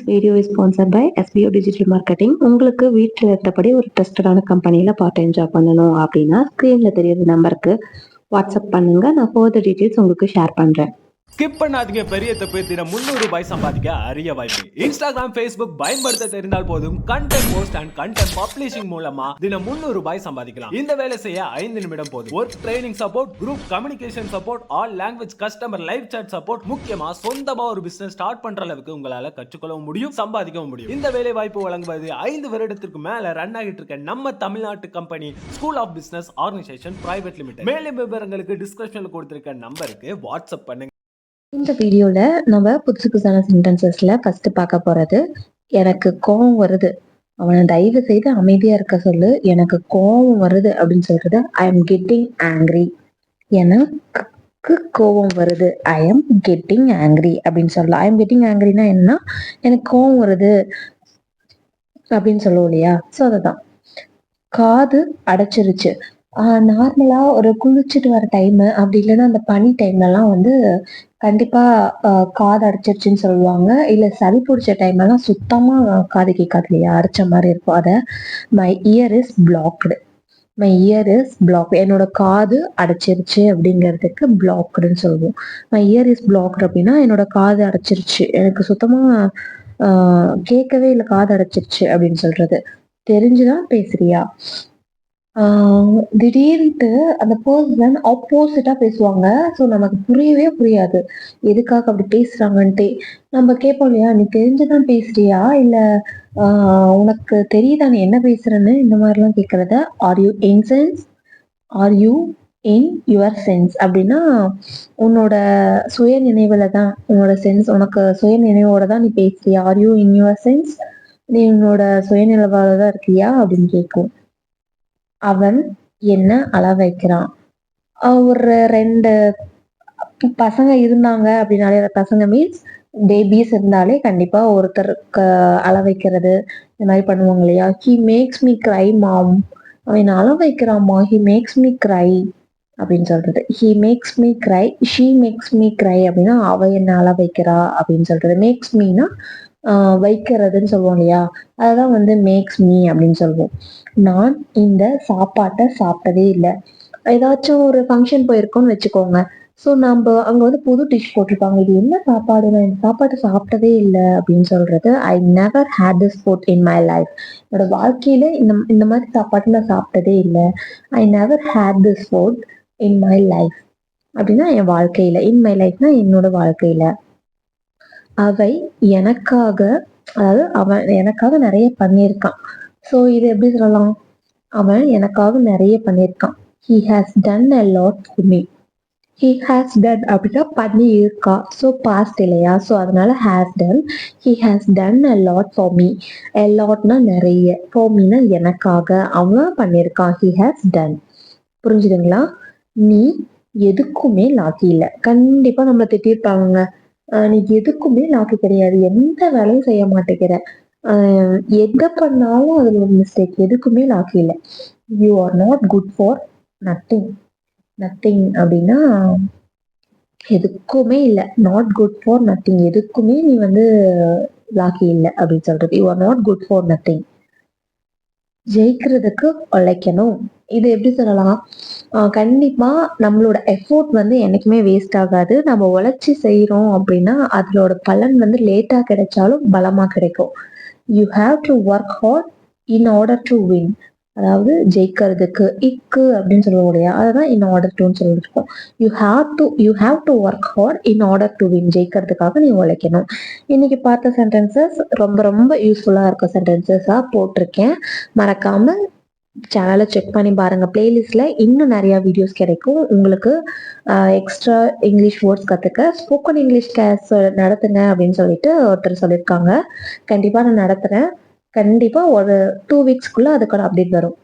Video is sponsored by SBO digital marketing. உங்களுக்கு வீட்டில் இருந்தபடி ஒரு ட்ரஸ்டடான கம்பெனியில் பார்ட் டைம் ஜாப் பண்ணணும் அப்படின்னா ஸ்க்ரீனில் தெரியுற நம்பருக்கு வாட்ஸ்அப் பண்ணுங்கள். நான் ஃபர்தர் டீட்டெயில்ஸ் உங்களுக்கு ஷேர் பண்ணுறேன். ஸ்கிப் பண்ணாதீங்க. பெரிய தப்பு. தினம் 300 ரூபாய் சம்பாதிக்க அரிய வாய்ப்பு. இன்ஸ்டாகிராம், Facebook பயன்படுத்த தெரிந்தால் போதும். Content post and content publishing மூலமா தினம் 300 ரூபாய் சம்பாதிக்கலாம். இந்த வேலை செய்ய 5 நிமிடம் போதும். Work training support, group communication support, all language customer live chat support, முக்கியமா சொந்தமா ஒரு பிசினஸ் ஸ்டார்ட் பண்ற அளவுக்கு உங்களால கற்றுக்கொள்ளவும் முடியும், சம்பாதிக்கவும் முடியும். இந்த வேலை வாய்ப்பு வழங்குவது 5 வருடத்திற்கு மேல ரன் ஆகிட்டு இருக்க நம்ம தமிழ்நாட்டு company school of business organisation private limited. மேலும் விவரங்களுக்கு டிஸ்கிரிப்ஷன்ல கொடுத்திருக்க நம்பருக்கு வாட்ஸ்அப் பண்ணுங்க. இந்த வீடியோவில் நம்ம புதுசான சென்டென்சஸில் ஃபஸ்ட்டு பார்க்க போகிறது, எனக்கு கோவம் வருது, அவனை தயவு செய்து அமைதியாக இருக்க சொல்லு, எனக்கு கோவம் வருது அப்படின்னு சொல்கிறது ஐ எம் கெட்டிங் ஆங்க்ரி. எனக்கு கோவம் வருது, ஐ எம் கெட்டிங் ஆங்க்ரி அப்படின்னு சொல்லலாம். ஐ எம் கெட்டிங் ஆங்க்ரினா என்னன்னா, எனக்கு கோவம் வருது அப்படின்னு சொல்லுவோம் இல்லையா? ஸோ அதுதான். காது அடைச்சிருச்சு. நார்மலா ஒரு குளிச்சுட்டு வர டைமு, அப்படி இல்லைன்னா அந்த பனி டைம்லலாம் வந்து கண்டிப்பா காது அடைச்சிருச்சுன்னு சொல்லுவாங்க. இல்ல சளி பிடிச்ச டைம்லலாம் சுத்தமா காது கேட்காது இல்லையா? அடைச்ச மாதிரி இருக்கும். அத my ear is blocked. My ear is block. என்னோட காது அடைச்சிருச்சு அப்படிங்கிறதுக்கு பிளாக்டுன்னு சொல்லுவோம். மை இயர் இஸ் பிளாக்டு அப்படின்னா என்னோட காது அடைச்சிருச்சு, எனக்கு சுத்தமா கேட்கவே இல்லை, காது அடைச்சிருச்சு அப்படின்னு சொல்றது. தெரிஞ்சுதான் பேசுறியா? திடீர்னுட்டு அந்த பர்சன் ஆப்போசிட்டா பேசுவாங்க. ஸோ நமக்கு புரியவே புரியாது எதுக்காக அப்படி பேசுறாங்கன்ட்டு. நம்ம கேட்போம் இல்லையா, நீ தெரிஞ்சுதான் பேசுறியா இல்ல உனக்கு தெரியுதா நீ என்ன பேசுறன்னு? இந்த மாதிரிலாம் கேட்கறத are you in sense, are you in your sense அப்படின்னா உன்னோட சுய நினைவுல தான், உன்னோட சென்ஸ், உனக்கு சுய நினைவோட தான் நீ பேசுறியா? Are you in your sense, நீ உன்னோட சுயநிலைவால தான் இருக்கியா அப்படின்னு கேட்கும். அவன் என்ன அள வைக்கிறான். ஒரு 2 பசங்க இருந்தாங்க அப்படின்னாலே, பசங்க மீன்ஸ் பேபிஸ் இருந்தாலே கண்டிப்பா ஒருத்தருக்கு அள வைக்கிறது இந்த மாதிரி பண்ணுவாங்க இல்லையா? He makes me cry ma'am. அவன் அள வைக்கிறாமா, ஹி மேக்ஸ் மீ கிரை அப்படின்னு சொல்றது. He makes me cry, she makes me cry அப்படின்னா அவ என்ன அள வைக்கிறா அப்படின்னு சொல்றது. மேக்ஸ் மீனா வைக்கிறதுன்னு சொல்லுவோம் இல்லையா? அததான் வந்து மேக்ஸ் மீ அப்படின்னு சொல்லுவோம். நான் இந்த சாப்பாட்டை சாப்பிட்டதே இல்லை. ஏதாச்சும் ஒரு ஃபங்க்ஷன் போயிருக்கோம்னு வச்சுக்கோங்க. ஸோ நம்ம அங்கே வந்து புது டிஷ் போட்டிருப்பாங்க, இது என்ன சாப்பாடு, நான் இந்த சாப்பாட்டை சாப்பிட்டதே இல்லை அப்படின்னு சொல்றது. I never had this food in my life. என்னோட வாழ்க்கையில இந்த மாதிரி சாப்பாட்டு நான் சாப்பிட்டதே இல்லை. I never had this food in my life அப்படின்னா என் வாழ்க்கையில. இன் மை லைஃப்னா என்னோட வாழ்க்கையில. அவை எனக்காக, அதாவது அவன் எனக்காக நிறைய பண்ணியிருக்கான். ஸோ இது எப்படி சொல்லலாம்? அவன் எனக்காக நிறைய பண்ணியிருக்கான். He has done a lot for me. He has done அப்படின்னா பண்ணி இருக்கா. ஸோ பாஸ்ட் இல்லையா? ஸோ அதனால has done. He has done a lot for me. A lotனா நிறைய, for meனா எனக்காக அவன் பண்ணியிருக்கான். He has done. புரிஞ்சுதுங்களா? நீ எதுக்குமே லாக்கி இல்லை. கண்டிப்பா நம்மளை திட்டிருப்பாங்க, நீ எதுக்குமே லாக்கி கிடையாது, எந்த வேலையும் செய்ய மாட்டேங்கிற, எதை பண்ணாலும் அதுல ஒரு மிஸ்டேக், எதுக்குமே லாக்கி இல்லை. You are not good for nothing. Nothing அப்படின்னா எதுக்குமே இல்லை. நாட் குட் ஃபார் நத்திங், எதுக்குமே நீ வந்து லாக்கி இல்லை அப்படின்னு சொல்றது. You are not good for nothing. ஜெயிக்கிறதுக்கு உழைக்கணும். இது எப்படி சொல்லலாம்? கண்டிப்பா நம்மளோட எஃபோர்ட் வந்து என்னைக்குமே வேஸ்ட் ஆகாது. நம்ம உழைச்சி செய்யறோம் அப்படின்னா அதோட பலன் வந்து லேட்டா கிடைச்சாலும் பலமா கிடைக்கும். You have to work hard in order to win. அதாவது ஜெயிக்கிறதுக்கு இக்கு அப்படின்னு சொல்லுவோம் இல்லையா? அதுதான் இன் ஆர்டர் டுன்னு சொல்லியிருக்கோம். You have to work hard in order to win. ஜெயிக்கிறதுக்காக நீ உழைக்கணும். இன்னைக்கு பார்த்த சென்டென்சஸ் ரொம்ப ரொம்ப யூஸ்ஃபுல்லா இருக்க சென்டென்சஸா போட்டிருக்கேன். மறக்காம சேனலை செக் பண்ணி பாருங்க. பிளேலிஸ்ட்ல இன்னும் நிறைய வீடியோஸ் கிடைக்கும் உங்களுக்கு. எக்ஸ்ட்ரா இங்கிலீஷ் வேர்ட்ஸ் கத்துக்க ஸ்போக்கன் இங்கிலீஷ் கிளாஸ் நடத்துங்க அப்படின்னு சொல்லிட்டு ஒருத்தர் சொல்லியிருக்காங்க. கண்டிப்பா நான் நடத்துறேன். கண்டிப்பா ஒரு 2 வீக்ஸ்க்குள்ள அதுக்கான அப்டேட் வரும்.